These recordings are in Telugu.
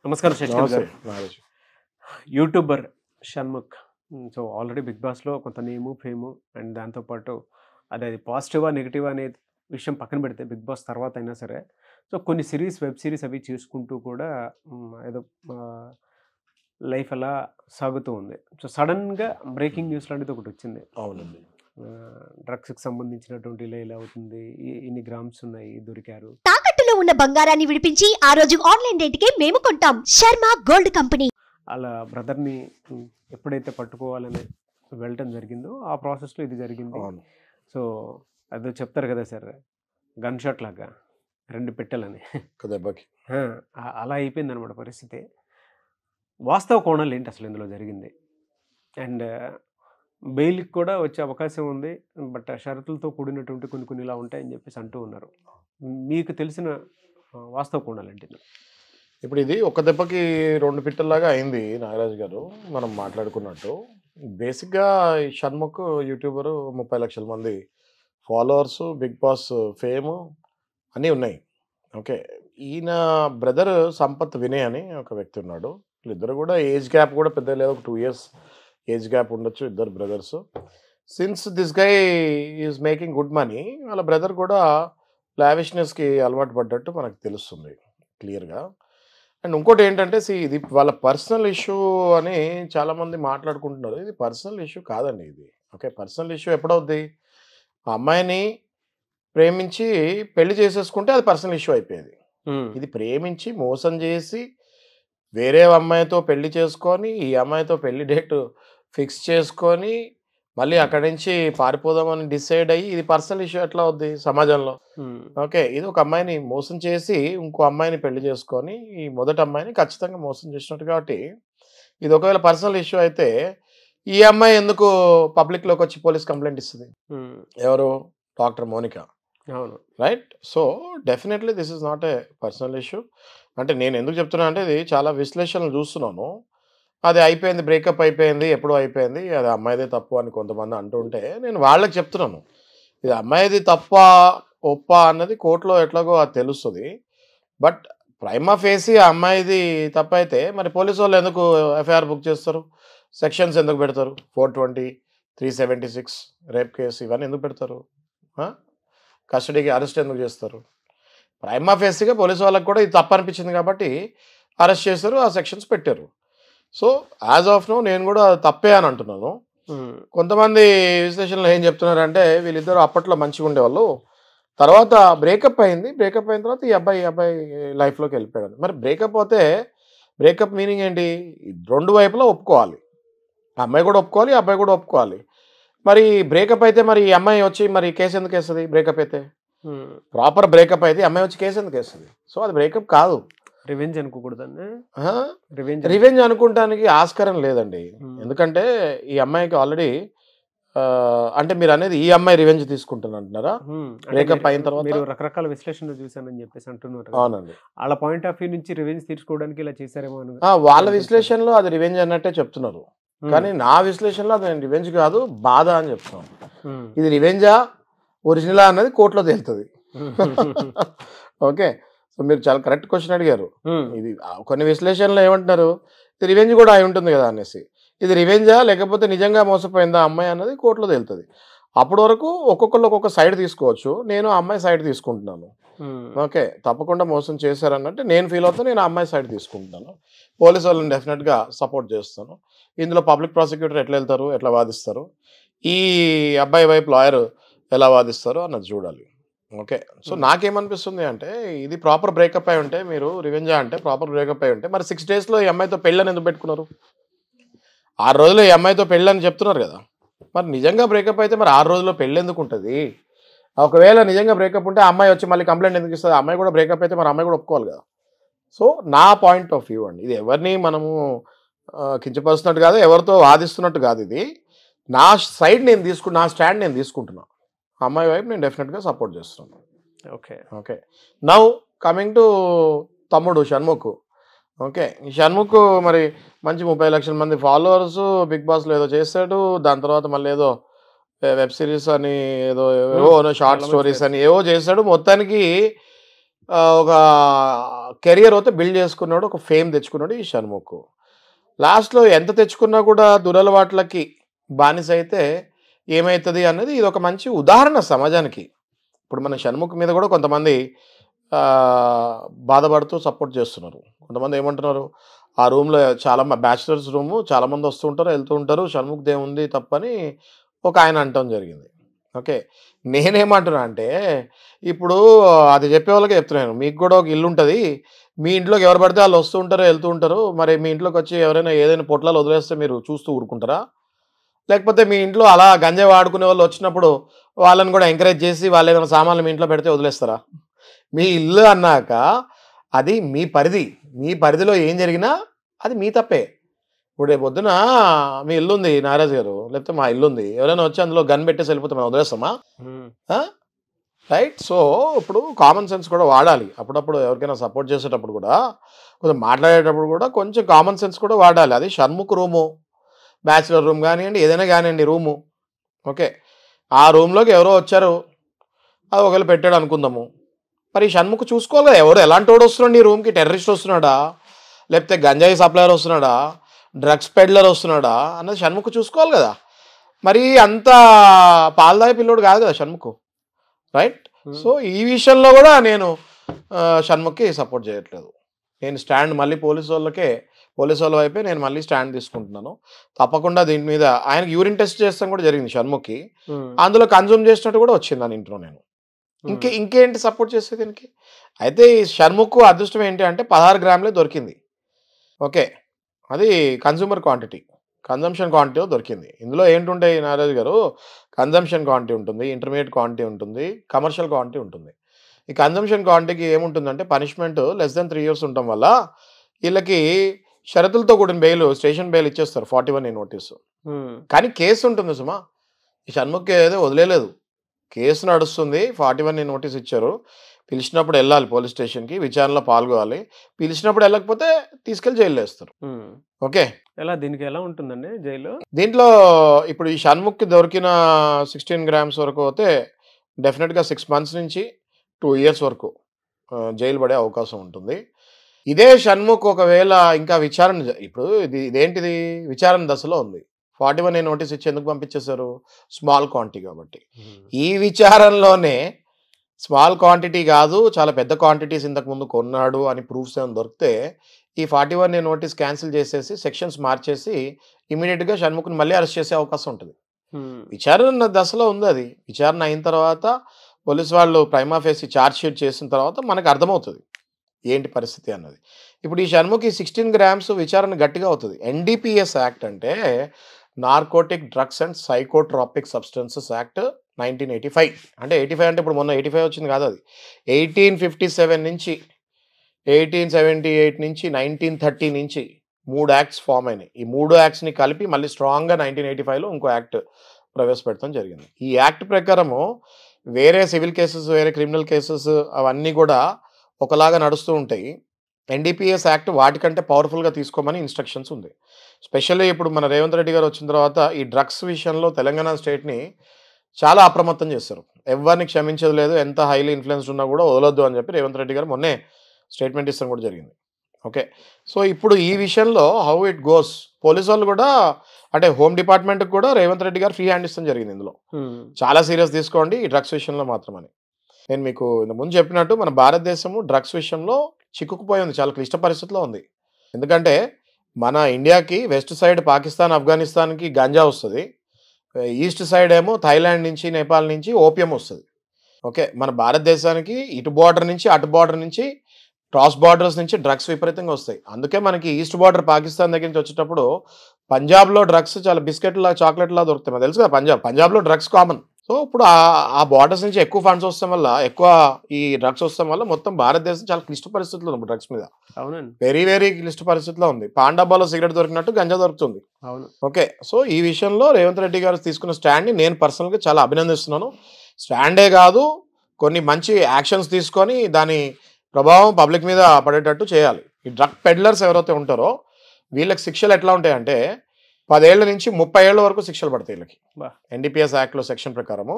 నమస్కారం శశికాంత్ నమస్తే గారు. Nagesh. YouTuber Shanmukh. So already big బాస్‌లో కొంత ఫేము అండ్ దాంతో పాటు అది పాజిటివా, నెగెటివా అనే విషయం పక్కన పెడితే బిగ్ బాస్ తర్వాత అయినా సరే, సో కొన్ని వెబ్ సిరీస్ అవి చేసుకుంటూ కూడా ఏదో లైఫ్ అలా సాగుతూ ఉంది. సో సడెన్‌గా బ్రేకింగ్ న్యూస్ లాంటిది ఒకటొచ్చింది. అవునండి. డ్రగ్స్‌కి సంబంధించినటువంటి ఇలా అవుతుంది. ఇన్ని గ్రామ్స్ ఉన్నాయి దొరికారు. తాకట్టులో ఉన్న బంగారాన్ని విడిపించి ఆ రోజు ఆన్లైన్ రేటుకే మేము కొంటాం. Sharma gold company. అలా బ్రదర్‌ని ఎప్పుడైతే పట్టుకోవాలని వెళ్ళటం జరిగిందో, ఆ ప్రాసెస్‌లో ఇది జరిగింది. అవును. సో అదో చెప్తారు కదా సార్, గన్ షాట్ లాగా 2 పెట్టెలని. ఒక దెబ్బకి. అలా అయిపోయిందనమాట పరిస్థితి. వాస్తవ కోణాలు ఏంటి అసలు ఇందులో జరిగింది? అండ్ బెయిల్‌కి కూడా వచ్చే అవకాశం ఉంది. బట్ షరతులతో కూడినటువంటి కొన్ని ఇలా ఉంటాయని చెప్పేసి అంటూ ఉన్నారు. మీకు తెలిసిన వాస్తవ కోణాలు ఏంటి? ఇప్పుడు ఇది ఒక దెబ్బకి 2 పిట్టల్లాగా అయింది నాగరాజు గారు. మనం మాట్లాడుకున్నట్టు. బేసిక్‌గా ఈ షణ్ముఖ్ యూట్యూబరు 30 లక్షల మంది ఫాలోవర్సు, బిగ్ బాస్ ఫేము అన్నీ ఉన్నాయి. ఓకే. ఈయన బ్రదర్ సంపత్ వినయ్ అని ఒక వ్యక్తి ఉన్నాడు. వీళ్ళిద్దరు కూడా ఏజ్ గ్యాప్ కూడా పెద్ద లేదు. ఒక 2 ఇయర్స్ ఏజ్ గ్యాప్ ఉండొచ్చు ఇద్దరు brothers. Since this guy is making good money, వాళ్ళ బ్రదర్ కూడా లావిష్నెస్‌కి అలవాటు పడ్డట్టు మనకు తెలుస్తుంది క్లియర్‌గా. అండ్ ఇంకోటి ఏంటంటే ఇది వాళ్ళ పర్సనల్ ఇష్యూ అని చాలామంది మాట్లాడుకుంటున్నారు. ఇది పర్సనల్ ఇష్యూ కాదండి ఇది. ఓకే. పర్సనల్ ఇష్యూ ఎప్పుడవుద్ది? ఆ అమ్మాయిని ప్రేమించి పెళ్లి చేసేసుకుంటే అది పర్సనల్ ఇష్యూ అయిపోయేది. ఇది ప్రేమించి మోసం చేసి వేరే అమ్మాయితో పెళ్లి చేసుకొని, ఈ అమ్మాయితో పెళ్లి డేట్ ఫిక్స్ చేసుకొని, మళ్ళీ అక్కడి నుంచి పారిపోదామని డిసైడ్ అయ్యి ఇది పర్సనల్ ఇష్యూ ఎట్లా అవుద్ది సమాజంలో? ఓకే. ఇది ఒక అమ్మాయిని మోసం చేసి ఇంకో అమ్మాయిని పెళ్లి చేసుకొని, ఈ మొదటి అమ్మాయిని ఖచ్చితంగా మోసం చేసినట్టు కాబట్టి ఇది ఒకవేళ పర్సనల్ ఇష్యూ అయితే ఈ అమ్మాయి ఎందుకు పబ్లిక్‌లోకి వచ్చి పోలీస్ కంప్లైంట్ ఇస్తుంది? ఎవరు? Doctor Monica. అవును. Right. So definitely this is not a personal issue. అంటే నేను ఎందుకు చెప్తున్నా అంటే ఇది చాలా విశ్లేషణలు చూస్తున్నాను. అది అయిపోయింది, బ్రేకప్ అయిపోయింది, ఎప్పుడో అయిపోయింది, అది అమ్మాయిదే తప్పు అని కొంతమంది అంటుంటే నేను వాళ్ళకి చెప్తున్నాను. ఇది అమ్మాయిది తప్పా ఒప్పా అన్నది కోర్టులో ఎట్లాగో అది తెలుస్తుంది. బట్ ప్రైమా ఫేసి ఆ అమ్మాయిది తప్పైతే మరి పోలీసు వాళ్ళు ఎందుకు ఎఫ్ఐఆర్ బుక్ చేస్తారు? సెక్షన్స్ ఎందుకు పెడతారు? 420, 376 రేప్ కేసు ఇవన్నీ ఎందుకు పెడతారు? కస్టడీకి అరెస్ట్ ఎందుకు చేస్తారు? ప్రైమా ఫేసిగా పోలీసు వాళ్ళకి కూడా ఇది తప్పు అనిపించింది కాబట్టి అరెస్ట్ చేశారు, ఆ సెక్షన్స్ పెట్టారు. సో యాజ్ ఆఫ్ నో నేను కూడా తప్పే అని అంటున్నాను. కొంతమంది విశ్లేషణలు ఏం చెప్తున్నారంటే వీళ్ళిద్దరు అప్పట్లో మంచిగా ఉండేవాళ్ళు, తర్వాత బ్రేకప్ అయింది, బ్రేకప్ అయిన తర్వాత ఈ అబ్బాయి లైఫ్లోకి వెళ్ళిపోయాడు. మరి బ్రేకప్ అయితే బ్రేకప్ మీనింగ్ ఏంటి? 2 వైపులా ఒప్పుకోవాలి. ఆ అమ్మాయి కూడా ఒప్పుకోవాలి, ఆ అబ్బాయి కూడా ఒప్పుకోవాలి. మరి బ్రేకప్ అయితే మరి ఈ అమ్మాయి వచ్చి మరి కేసు ఎందుకు వేస్తుంది? బ్రేకప్ అయితే ప్రాపర్ బ్రేకప్ అయితే అమ్మాయి వచ్చి కేసు ఎందుకు వేస్తుంది? సో అది బ్రేకప్ కాదు. రివెంజ్ అనుకోకూడదండి. రివెంజ్ అనుకోవటానికి ఆస్కారం లేదండి. ఎందుకంటే ఈ అమ్మాయికి ఆల్రెడీ అంటే మీరు అనేది ఈ అమ్మాయి రివెంజ్ తీసుకుంటాను అంటున్నారా? బ్రేకప్ అయిన తర్వాత మీరు రకరకాల విశ్లేషణలు చూసానని చెప్పేసి అంటున్నారు. అవునండి. వాళ్ళ పాయింట్ ఆఫ్ వ్యూ నుంచి రివెంజ్ తీర్చుకోవడానికి ఇలా చేశారేమో అని వాళ్ళ విశ్లేషణలో అది రివెంజ్ అన్నట్టే చెప్తున్నారు. కానీ నా విశ్లేషణలో అది రివెంజ్ కాదు, బాధ అని చెప్తున్నాను. ఇది రివెంజా ఒరిజినలా అన్నది కోర్టులో తేలుతుంది. ఓకే. సో మీరు చాలా కరెక్ట్ క్వశ్చన్ అడిగారు. ఇది కొన్ని విశ్లేషణలో ఏమంటున్నారు, ఇది రివెంజ్ కూడా అయి ఉంటుంది కదా అనేసి. ఇది రివెంజా లేకపోతే నిజంగా మోసపోయిందా అమ్మాయి అన్నది కోర్టులో తేలుతుంది. అప్పటి వరకు ఒక్కొక్కరు ఒక్కొక్క సైడ్ తీసుకోవచ్చు. నేను ఆ అమ్మాయి సైడ్ తీసుకుంటున్నాను. ఓకే. తప్పకుండా మోసం చేశారన్నట్టు నేను ఫీల్ అవుతాను. నేను ఆ అమ్మాయి సైడ్ తీసుకుంటున్నాను. పోలీసు వాళ్ళని డెఫినెట్గా సపోర్ట్ చేస్తాను. ఇందులో పబ్లిక్ ప్రాసిక్యూటర్ ఎట్లా వెళ్తారు, ఎట్లా వాదిస్తారు, ఈ అబ్బాయి వైపు లాయర్ ఎలా వాదిస్తారు అన్నది చూడాలి. ఓకే. సో నాకేమనిపిస్తుంది అంటే ఇది ప్రాపర్ బ్రేకప్ అయి ఉంటే, మీరు రివెంజా అంటే ప్రాపర్ బ్రేకప్ అయి ఉంటే మరి 6 డేస్లో ఈ అమ్మాయితో పెళ్ళని ఎందుకు పెట్టుకున్నారు? 6 రోజుల్లో ఈ అమ్మాయితో పెళ్ళని చెప్తున్నారు కదా. మరి నిజంగా బ్రేకప్ అయితే మరి 6 రోజుల్లో పెళ్ళి ఎందుకు ఉంటుంది? ఒకవేళ నిజంగా బ్రేకప్ ఉంటే అమ్మాయి వచ్చి మళ్ళీ కంప్లైంట్ ఎందుకు ఇస్తుంది? అమ్మాయి కూడా బ్రేకప్ అయితే మరి అమ్మాయి కూడా ఒప్పుకోవాలి కదా. సో నా పాయింట్ ఆఫ్ వ్యూ అండి. ఇది ఎవరిని మనము కించపరుస్తున్నట్టు కాదు, ఎవరితో వాదిస్తున్నట్టు కాదు. ఇది నా సైడ్ నేను నా స్టాండ్ నేను తీసుకుంటున్నాను. అమ్మాయి వైపు నేను డెఫినెట్గా సపోర్ట్ చేస్తున్నాను. Okay. Okay. Now coming to తమ్ముడు షణ్ముఖ్. ఓకే. ఈ షణ్ముఖ్ మరి మంచి 30 లక్షల మంది ఫాలోవర్స్, బిగ్ బాస్లో ఏదో చేశాడు, దాని తర్వాత మళ్ళీ ఏదో వెబ్ సిరీస్ అని ఏదో షార్ట్ స్టోరీస్ అని ఏవో చేశాడు. మొత్తానికి ఒక కెరియర్ అయితే బిల్డ్ చేసుకున్నాడు, ఒక ఫేమ్ తెచ్చుకున్నాడు ఈ షణ్ముఖ్. లాస్ట్లో ఎంత తెచ్చుకున్నా కూడా దురలవాట్లకి బానిస అయితే ఏమవుతుంది అన్నది ఇది ఒక మంచి ఉదాహరణ సమాజానికి. ఇప్పుడు మన షణ్ముఖ్ మీద కూడా కొంతమంది బాధపడుతూ సపోర్ట్ చేస్తున్నారు. కొంతమంది ఏమంటున్నారు, ఆ రూమ్లో చాలా బ్యాచిలర్స్ రూము చాలామంది వస్తూ ఉంటారు వెళ్తూ ఉంటారు, షణ్ముఖ్ దేముంది తప్పని ఒక ఆయన అంటం జరిగింది. ఓకే, నేనేమంటున్నా అంటే ఇప్పుడు అది చెప్పే వాళ్ళకే చెప్తున్నాను, మీకు కూడా ఒక ఇల్లు ఉంటుంది, మీ ఇంట్లోకి ఎవరు పడితే వాళ్ళు వస్తూ ఉంటారు వెళ్తూ ఉంటారు, మరి మీ ఇంట్లోకి వచ్చి ఎవరైనా ఏదైనా పొట్లాలు వదిలేస్తే మీరు చూస్తూ ఊరుకుంటారా? లేకపోతే మీ ఇంట్లో అలా గంజాయి వాడుకునే వాళ్ళు వచ్చినప్పుడు వాళ్ళని కూడా ఎంకరేజ్ చేసి వాళ్ళు ఏదైనా సామాన్లు మీ ఇంట్లో పెడితే వదిలేస్తారా? మీ ఇల్లు అన్నాక అది మీ పరిధి, మీ పరిధిలో ఏం జరిగినా అది మీ తప్పే. ఇప్పుడు రేపు పొద్దున మీ ఇల్లు ఉంది నాగరాజు గారు, లేకపోతే మా ఇల్లు ఉంది, ఎవరైనా వచ్చి అందులో గన్ పెట్టేసి వెళ్ళిపోతే మనం వదిలేస్తామా? రైట్. సో ఇప్పుడు కామన్ సెన్స్ కూడా వాడాలి. అప్పుడప్పుడు ఎవరికైనా సపోర్ట్ చేసేటప్పుడు కూడా, కొంచెం మాట్లాడేటప్పుడు కూడా కొంచెం కామన్ సెన్స్ కూడా వాడాలి. అది షణ్ముఖ్ రూము, బ్యాచిలర్ రూమ్ కానివ్వండి, ఏదైనా కానివ్వండి రూము. ఓకే, ఆ రూమ్లోకి ఎవరో వచ్చారు, అది ఒకవేళ పెట్టాడు అనుకుందాము, మరి షణ్ముఖ్ చూసుకోవాలి కదా, ఎవరు ఎలాంటి వాడు వస్తున్నాడు ఈ రూమ్కి? టెర్రరిస్ట్ వస్తున్నాడా, లేకపోతే గంజాయి సప్లయర్ వస్తున్నాడా, డ్రగ్స్ పెడ్లర్ వస్తున్నాడా అన్నది షణ్ముఖ్ చూసుకోవాలి కదా. మరి అంత పాల్దాయి పిల్లోడు కాదు కదా షణ్ముఖ్. రైట్. సో ఈ విషయంలో కూడా నేను షణ్ముఖ్కి సపోర్ట్ చేయట్లేదు. నేను స్టాండ్ మళ్ళీ పోలీసు వాళ్ళ వైపే నేను మళ్ళీ స్టాండ్ తీసుకుంటున్నాను. తప్పకుండా దీని మీద ఆయనకి యూరిన్ టెస్ట్ చేస్తాం కూడా జరిగింది షణ్ముఖ్కి, అందులో కన్జ్యూమ్ చేసినట్టు కూడా వచ్చింది దాని ఇంట్లో. నేను ఇంకేంటి సపోర్ట్ చేసేది దీనికి? అయితే ఈ షణ్ముఖ్ అదృష్టం ఏంటి అంటే 16 గ్రాములే దొరికింది. ఓకే, అది కన్జ్యూమర్ క్వాంటిటీ, కన్జంప్షన్ క్వాంటిటీ దొరికింది. ఇందులో ఏంటుంటాయి నాగరాజు గారు, కన్జంప్షన్ క్వాంటిటీ ఉంటుంది, ఇంటర్మీడియట్ క్వాంటిటీ ఉంటుంది, కమర్షియల్ క్వాంటిటీ ఉంటుంది. ఈ కన్జంప్షన్ క్వాంటిటీకి ఏముంటుందంటే పనిష్మెంట్ లెస్ దెన్ 3 years ఉండటం వల్ల వీళ్ళకి షరతులతో కూడిన బెయిల్, స్టేషన్ బెయిల్ ఇచ్చేస్తారు 41A నోటీసు. కానీ కేసు ఉంటుంది సుమా, ఈ షణ్ముఖ్ ఏదో వదిలేదు, కేసు నడుస్తుంది. 41A నోటీస్ ఇచ్చారు, పిలిచినప్పుడు వెళ్ళాలి పోలీస్ స్టేషన్కి, విచారణలో పాల్గొవాలి, పిలిచినప్పుడు వెళ్ళకపోతే తీసుకెళ్ళి జైల్లో వేస్తారు. ఓకే, దీనికి ఎలా ఉంటుందండి జైలు? దీంట్లో ఇప్పుడు ఈ షణ్ముఖ్కి దొరికిన 16 grams వరకు అయితే డెఫినెట్గా 6 months నుంచి 2 years వరకు జైలు పడే అవకాశం ఉంటుంది. ఇదే షణ్ముఖ్ ఒకవేళ ఇంకా విచారణ, ఇప్పుడు ఇదేంటిది విచారణ దశలో ఉంది, 41A నోటీస్ ఇచ్చి ఎందుకు పంపించేశారు? స్మాల్ క్వాంటిటీ కాబట్టి. ఈ విచారణలోనే స్మాల్ క్వాంటిటీ కాదు, చాలా పెద్ద క్వాంటిటీస్ ఇంతకుముందు కొన్నాడు అని ప్రూఫ్స్ ఏమైనా దొరికితే ఈ 41A నోటీస్ క్యాన్సిల్ చేసేసి సెక్షన్స్ మార్చేసి ఇమీడియట్గా షణ్ముఖ్ని మళ్ళీ అరెస్ట్ చేసే అవకాశం ఉంటుంది. విచారణ దశలో ఉంది అది. విచారణ అయిన తర్వాత పోలీసు వాళ్ళు ప్రైమా ఫేసి ఛార్జ్ షీట్ చేసిన తర్వాత మనకు అర్థమవుతుంది ఏంటి పరిస్థితి అన్నది. ఇప్పుడు ఈ షణ్ముఖ్ 16 grams విచారణ గట్టిగా అవుతుంది. NDPS యాక్ట్ అంటే narcotic drugs and psychotropic substances act 1985. అంటే 85 అంటే ఇప్పుడు మొన్న 85 వచ్చింది కాదు, అది 1857 నుంచి 1878 నుంచి 1930 నుంచి 3 యాక్ట్స్ ఫామ్ అయినాయి. ఈ 3 యాక్ట్స్ని కలిపి మళ్ళీ స్ట్రాంగ్గా 1985లో ఇంకో యాక్ట్ ప్రవేశపెట్టడం జరిగింది. ఈ యాక్ట్ ప్రకారము వేరే సివిల్ కేసెస్, వేరే క్రిమినల్ కేసెస్ అవన్నీ కూడా ఒకలాగా నడుస్తూ ఉంటాయి. NDPS యాక్ట్ వాటికంటే పవర్ఫుల్గా తీసుకోమని ఇన్స్ట్రక్షన్స్ ఉంది. స్పెషల్లీ ఇప్పుడు మన రేవంత్ రెడ్డి గారు వచ్చిన తర్వాత ఈ డ్రగ్స్ విషయంలో తెలంగాణ స్టేట్ని చాలా అప్రమత్తం చేశారు. ఎవరిని క్షమించదు లేదు, ఎంత హైలీ ఇన్ఫ్లుయెన్స్డ్ ఉన్నా కూడా వదలొద్దు అని చెప్పి రేవంత్ రెడ్డి గారు మొన్నే స్టేట్మెంట్ ఇస్తాం కూడా జరిగింది. ఓకే, సో ఇప్పుడు ఈ విషయంలో హౌ ఇట్ గోస్, పోలీసు వాళ్ళు కూడా అంటే హోమ్ డిపార్ట్మెంట్కి కూడా రేవంత్ రెడ్డి గారు ఫ్రీ హ్యాండ్ ఇస్తాం జరిగింది. ఇందులో చాలా సీరియస్ తీసుకోండి ఈ డ్రగ్స్ విషయంలో మాత్రమని. నేను మీకు ముందు చెప్పినట్టు మన భారతదేశము డ్రగ్స్ విషయంలో చిక్కుకుపోయి ఉంది, చాలా క్లిష్ట పరిస్థితిలో ఉంది. ఎందుకంటే మన ఇండియాకి వెస్ట్ సైడ్ పాకిస్తాన్, ఆఫ్ఘనిస్తాన్కి గంజా వస్తుంది, ఈస్ట్ సైడ్ ఏమో థాయిలాండ్ నుంచి, నేపాల్ నుంచి ఓపియం వస్తుంది. ఓకే, మన భారతదేశానికి ఇటు బార్డర్ నుంచి అటు బార్డర్ నుంచి క్రాస్ బార్డర్స్ నుంచి డ్రగ్స్ విపరీతంగా వస్తాయి. అందుకే మనకి ఈస్ట్ బార్డర్ పాకిస్తాన్ దగ్గర నుంచి వచ్చేటప్పుడు పంజాబ్లో డ్రగ్స్ చాలా బిస్కెట్లా, చాక్లెట్లా దొరుకుతాయి. మనకు తెలుసు కదా, పంజాబ్లో డ్రగ్స్ కామన్. సో ఇప్పుడు ఆ బార్డర్స్ నుంచి ఎక్కువ ఫండ్స్ వస్తాం వల్ల, ఎక్కువ ఈ డ్రగ్స్ వస్తాం వల్ల మొత్తం భారతదేశం చాలా క్లిష్ట పరిస్థితుల్లో ఉంది డ్రగ్స్ మీద. అవునండి, వెరీ వెరీ క్లిష్ట పరిస్థితిలో ఉంది. పాన్ డబ్బాలో సిగరెట్ దొరికినట్టు గంజా దొరుకుతుంది. అవును. ఓకే, సో ఈ విషయంలో రేవంత్ రెడ్డి గారు తీసుకున్న స్టాండ్ని నేను పర్సనల్గా చాలా అభినందిస్తున్నాను. స్టాండే కాదు, కొన్ని మంచి యాక్షన్స్ తీసుకొని దాని ప్రభావం పబ్లిక్ మీద పడేటట్టు చేయాలి. ఈ డ్రగ్ పెడ్లర్స్ ఎవరైతే ఉంటారో వీళ్ళకి శిక్షలు ఎట్లా ఉంటాయంటే 10 ఏళ్ల నుంచి 30 ఏళ్ల వరకు శిక్షలు పడతాయి వీళ్ళకి. NDPS యాక్ట్లో సెక్షన్ ప్రకారము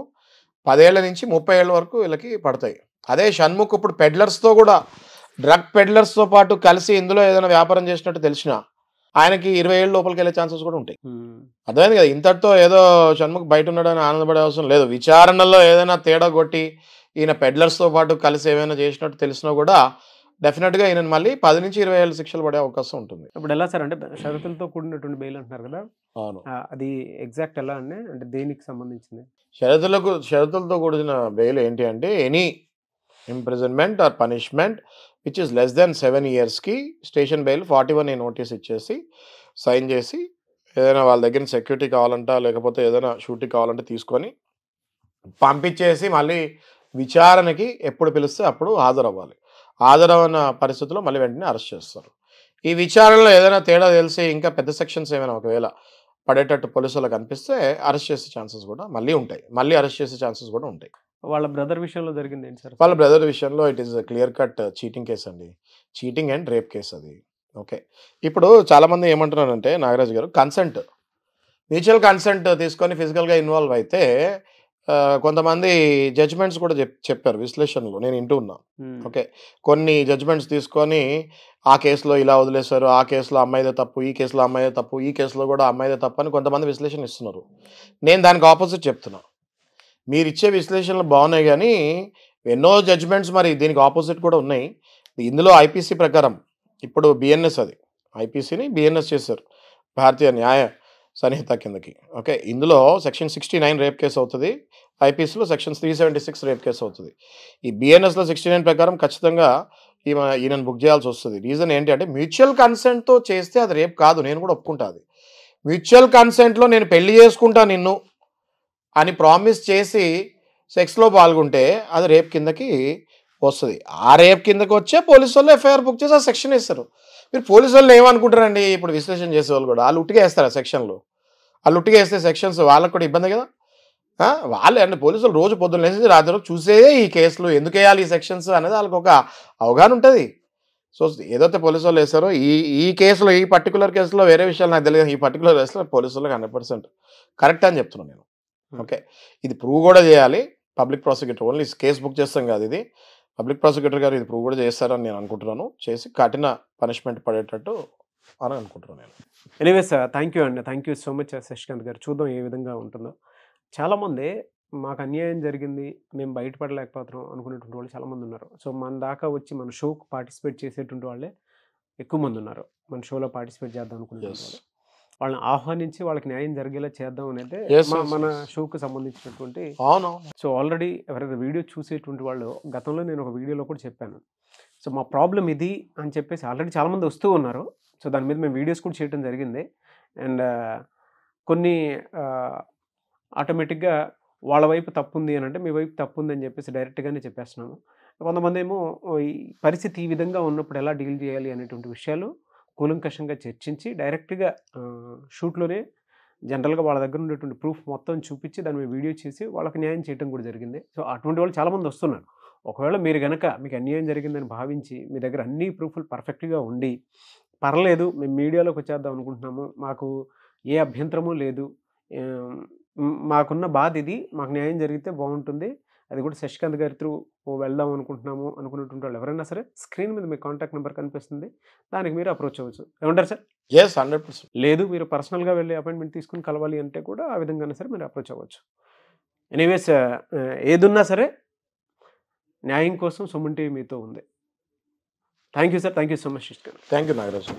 10 ఏళ్ల నుంచి 30 ఏళ్ల వరకు వీళ్ళకి పడతాయి. అదే షణ్ముఖ్ ఇప్పుడు పెడ్లర్స్తో కూడా డ్రగ్ పెడ్లర్స్తో పాటు కలిసి ఇందులో ఏదైనా వ్యాపారం చేసినట్టు తెలిసినా ఆయనకి 20 ఏళ్ళ లోపలికి వెళ్ళే ఛాన్సెస్ కూడా ఉంటాయి. అర్థమైంది కదా. ఇంతటితో ఏదో షణ్ముఖ్ బయట ఉన్నాడని ఆనందపడే అవసరం లేదు. విచారణలో ఏదైనా తేడా కొట్టి ఈయన పెడ్లర్స్తో పాటు కలిసి ఏమైనా చేసినట్టు తెలిసినా కూడా డెఫినెట్గా ఈయన మళ్ళీ 10 నుంచి 20 ఏళ్ళ శిక్షలు పడే అవకాశం ఉంటుంది. ఇప్పుడు ఎలా సార్ అంటే షరతులతో కూడినటువంటి బెయిల్ అంటున్నారు కదా, అవును, అది ఎగ్జాక్ట్ ఎలా అండి, అంటే దేనికి సంబంధించింది? షరతులతో కూడిన బెయిల్ ఏంటి అంటే any imprisonment or punishment which is less than 7 yearsకి స్టేషన్ బెయిల్ 41A నోటీస్ ఇచ్చేసి సైన్ చేసి ఏదైనా వాళ్ళ దగ్గర సెక్యూరిటీ కావాలంట లేకపోతే ఏదైనా షూరిటీ కావాలంటే తీసుకొని పంపించేసి మళ్ళీ విచారణకి ఎప్పుడు పిలిస్తే అప్పుడు హాజరవ్వాలి. హాజరవన్న పరిస్థితుల్లో మళ్ళీ వెంటనే అరెస్ట్ చేస్తారు. ఈ విచారణలో ఏదైనా తేడా తెలిసి ఇంకా పెద్ద సెక్షన్స్ ఏమైనా ఒకవేళ పడేటట్టు పోలీసులకు అనిపిస్తే అరెస్ట్ చేసే ఛాన్సెస్ కూడా మళ్ళీ ఉంటాయి. మళ్ళీ అరెస్ట్ చేసే ఛాన్సెస్ కూడా ఉంటాయి. వాళ్ళ బ్రదర్ విషయంలో జరిగింది ఏంటి సార్? వాళ్ళ బ్రదర్ విషయంలో it is clear cut cheating case అండి. చీటింగ్ అండ్ రేప్ కేసు అది. ఓకే, ఇప్పుడు చాలామంది ఏమంటున్నారంటే నాగరాజ్ గారు కన్సెంట్, మ్యూచువల్ కన్సెంట్ తీసుకొని ఫిజికల్గా ఇన్వాల్వ్ అయితే కొంతమంది జడ్జ్మెంట్స్ కూడా చెప్పారు విశ్లేషణలో, నేను వింటూ ఉన్నా. ఓకే, కొన్ని జడ్జ్మెంట్స్ తీసుకొని ఆ కేసులో ఇలా వదిలేశారు, ఆ కేసులో అమ్మాయిదే తప్పు, ఈ కేసులో అమ్మాయిదే తప్పు, ఈ కేసులో కూడా అమ్మాయిదే తప్పు అని కొంతమంది విశ్లేషణ ఇస్తున్నారు. నేను దానికి ఆపోజిట్ చెప్తున్నా. మీరు ఇచ్చే విశ్లేషణలు బాగున్నాయి కానీ ఎన్నో జడ్జ్మెంట్స్ మరి దీనికి ఆపోజిట్ కూడా ఉన్నాయి. ఇందులో ఐపీసీ ప్రకారం ఇప్పుడు బిఎన్ఎస్, అది ఐపీసీని బిఎన్ఎస్ చేశారు, భారతీయ న్యాయ సంహిత కిందకి. ఓకే, ఇందులో సెక్షన్ 69 రేప్ కేసు అవుతుంది, ఐపీసీలో సెక్షన్ 376 రేప్ కేసు అవుతుంది. ఈ బిఎన్ఎస్లో 69 ప్రకారం ఖచ్చితంగా ఈయనను బుక్ చేయాల్సి వస్తుంది. రీజన్ ఏంటి అంటే మ్యూచువల్ కన్సెంట్తో చేస్తే అది రేప్ కాదు, నేను కూడా ఒప్పుకుంటా. అది మ్యూచువల్ కన్సెంట్లో నేను పెళ్లి చేసుకుంటా నిన్ను అని ప్రామిస్ చేసి సెక్స్లో పాల్గొంటే అది రేప్ కిందకి వస్తుంది. ఆ రేప్ కిందకి వచ్చే పోలీసు వాళ్ళు ఎఫ్ఐఆర్ బుక్ చేసి ఆ సెక్షన్ వేస్తారు. మీరు పోలీసు వాళ్ళు ఏమనుకుంటారండి, ఇప్పుడు విశ్లేషణ చేసే వాళ్ళు కూడా వాళ్ళు ఉట్టిగా వేస్తారు ఆ సెక్షన్లు. వాళ్ళు ఉట్టిగా వేస్తే సెక్షన్స్ వాళ్ళకు కూడా ఇబ్బంది కదా. వాళ్ళే అంటే పోలీసులు రోజు పొద్దున్న లేచి రాత్రి చూసేదే ఈ కేసులు ఎందుకు వేయాలి ఈ సెక్షన్స్ అనేది వాళ్ళకి ఒక అవగాహన ఉంటుంది. సో ఏదైతే పోలీసు వాళ్ళు వేస్తారో ఈ కేసులో, ఈ పర్టికులర్ కేసులో, వేరే విషయాలు నాకు తెలియదు, ఈ పర్టికులర్ కేసులో పోలీసు వాళ్ళకి 100% కరెక్ట్ అని చెప్తున్నాను నేను. ఓకే, ఇది ప్రూవ్ కూడా చేయాలి public prosecutor. Only case book చేస్తాం కాదు, ఇది పబ్లిక్ ప్రాసిక్యూటర్ గారు ఇది ప్రూవ్ కూడా చేస్తారని నేను అనుకుంటున్నాను. చేసి కఠిన పనిష్మెంట్ పడేటట్టు అని అనుకుంటున్నాను నేను. ఎనీవేస్ థ్యాంక్ యూ అండి, thank you so much Shashikanth గారు. చూద్దాం ఏ విధంగా ఉంటుందో. చాలామంది మాకు అన్యాయం జరిగింది, మేము బయటపడలేకపోతున్నాం అనుకునేటువంటి వాళ్ళు చాలామంది ఉన్నారు. సో మన దాకా వచ్చి మన షోకి పార్టిసిపేట్ చేసేటువంటి వాళ్ళే ఎక్కువ మంది ఉన్నారు. మన షోలో పార్టిసిపేట్ చేద్దాం అనుకునే వాళ్ళు, వాళ్ళని ఆహ్వానించి వాళ్ళకి న్యాయం జరిగేలా చేద్దాం అనేది మన షోకి సంబంధించినటువంటి. సో ఆల్రెడీ ఎవరైనా వీడియో చూసేటువంటి వాళ్ళు, గతంలో నేను ఒక వీడియోలో కూడా చెప్పాను, సో మా ప్రాబ్లం ఇది అని చెప్పేసి ఆల్రెడీ చాలామంది వస్తూ ఉన్నారు. సో దాని మీద మేము వీడియోస్ కూడా చేయడం జరిగింది. అండ్ కొన్ని ఆటోమేటిక్గా వాళ్ళ వైపు తప్పు ఉంది అని అంటే మీ వైపు తప్పు ఉంది అని చెప్పేసి డైరెక్ట్గానే చెప్పేస్తున్నాము. కొంతమంది ఏమో ఈ పరిస్థితి ఈ విధంగా ఉన్నప్పుడు ఎలా డీల్ చేయాలి అనేటువంటి విషయాలు కూలంకషంగా చర్చించి డైరెక్ట్గా షూట్లోనే జనరల్గా వాళ్ళ దగ్గర ఉండేటువంటి ప్రూఫ్ మొత్తం చూపించి దాని మీద వీడియో చేసి వాళ్ళకి న్యాయం చేయడం కూడా జరిగింది. సో అటువంటి వాళ్ళు చాలామంది వస్తున్నారు. ఒకవేళ మీరు కనుక మీకు అన్యాయం జరిగిందని భావించి మీ దగ్గర అన్ని ప్రూఫ్లు పర్ఫెక్ట్గా ఉండి, పర్లేదు మేము మీడియాలోకి వచ్చేద్దాం అనుకుంటున్నాము, మాకు ఏ అభ్యంతరము లేదు, మాకున్న బాధ ఇది, మాకు న్యాయం జరిగితే బాగుంటుంది, అది కూడా శశికాంత్ గారి త్రూ వెళ్దాం అనుకుంటున్నాము అనుకున్నటువంటి వాళ్ళు ఎవరైనా సరే స్క్రీన్ మీద మీ కాంటాక్ట్ నెంబర్ కనిపిస్తుంది, దానికి మీరు అప్రోచ్ అవ్వచ్చు. ఏమంటారు సార్? 100%. లేదు మీరు పర్సనల్గా వెళ్ళి అపాయింట్మెంట్ తీసుకుని కలవాలి అంటే కూడా ఆ విధంగానే సరే మీరు అప్రోచ్ అవ్వచ్చు. ఎనీవేస్ ఏదున్నా సరే న్యాయం కోసం సుమన్ టీవీ మీతో ఉంది. Thank you sir, thank you so much. Thank you Nagaraj.